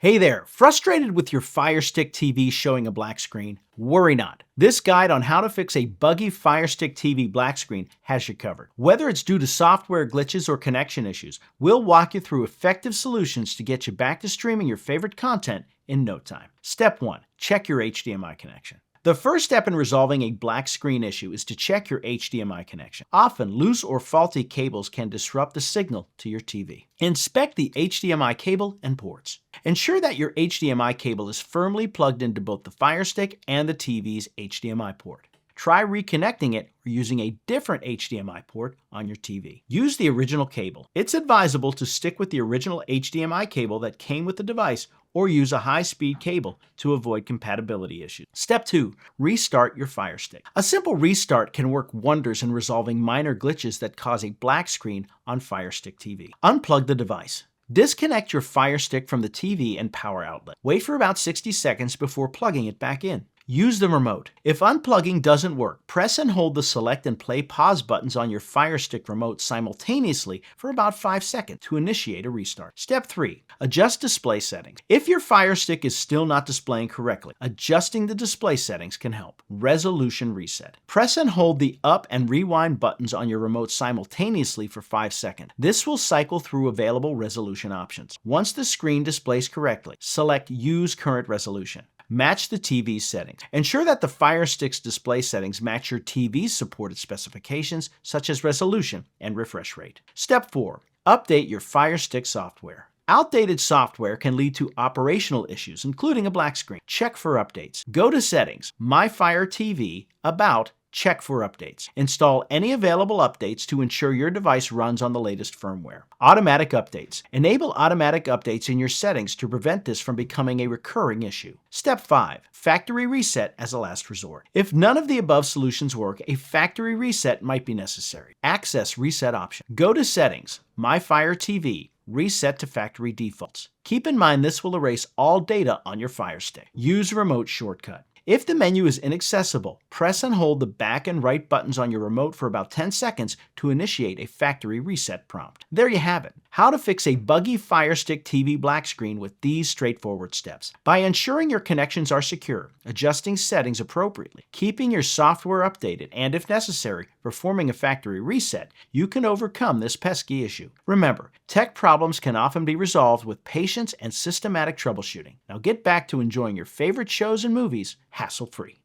Hey there, frustrated with your Fire Stick TV showing a black screen? Worry not. This guide on how to fix a buggy Fire Stick TV black screen has you covered. Whether it's due to software glitches or connection issues, we'll walk you through effective solutions to get you back to streaming your favorite content in no time. Step 1. Check your HDMI connection. The first step in resolving a black screen issue is to check your HDMI connection. Often, loose or faulty cables can disrupt the signal to your TV. Inspect the HDMI cable and ports. Ensure that your HDMI cable is firmly plugged into both the Fire Stick and the TV's HDMI port. Try reconnecting it or using a different HDMI port on your TV. Use the original cable. It's advisable to stick with the original HDMI cable that came with the device or use a high-speed cable to avoid compatibility issues. Step 2. Restart your Fire Stick. A simple restart can work wonders in resolving minor glitches that cause a black screen on Fire Stick TV. Unplug the device. Disconnect your Fire Stick from the TV and power outlet. Wait for about 60 seconds before plugging it back in. Use the remote. If unplugging doesn't work, press and hold the select and play pause buttons on your Fire Stick remote simultaneously for about 5 seconds to initiate a restart. Step 3. Adjust display settings. If your Fire Stick is still not displaying correctly, adjusting the display settings can help. Resolution reset. Press and hold the up and rewind buttons on your remote simultaneously for 5 seconds. This will cycle through available resolution options. Once the screen displays correctly, select Use Current Resolution. Match the TV's settings. Ensure that the Fire Stick's display settings match your TV's supported specifications, such as resolution and refresh rate. Step 4. Update your Fire Stick software. Outdated software can lead to operational issues, including a black screen. Check for updates. Go to Settings, My Fire TV, About, Check for updates. Install any available updates to ensure your device runs on the latest firmware. Automatic updates. Enable automatic updates in your settings to prevent this from becoming a recurring issue. Step 5. Factory reset as a last resort. If none of the above solutions work, a factory reset might be necessary. Access reset option. Go to Settings, My Fire TV, Reset to factory defaults. Keep in mind this will erase all data on your Fire Stick. Use remote shortcut. If the menu is inaccessible, press and hold the back and right buttons on your remote for about 10 seconds to initiate a factory reset prompt. There you have it. How to fix a buggy Fire Stick TV black screen with these straightforward steps. By ensuring your connections are secure, adjusting settings appropriately, keeping your software updated, and if necessary, performing a factory reset, you can overcome this pesky issue. Remember, tech problems can often be resolved with patience and systematic troubleshooting. Now get back to enjoying your favorite shows and movies hassle-free.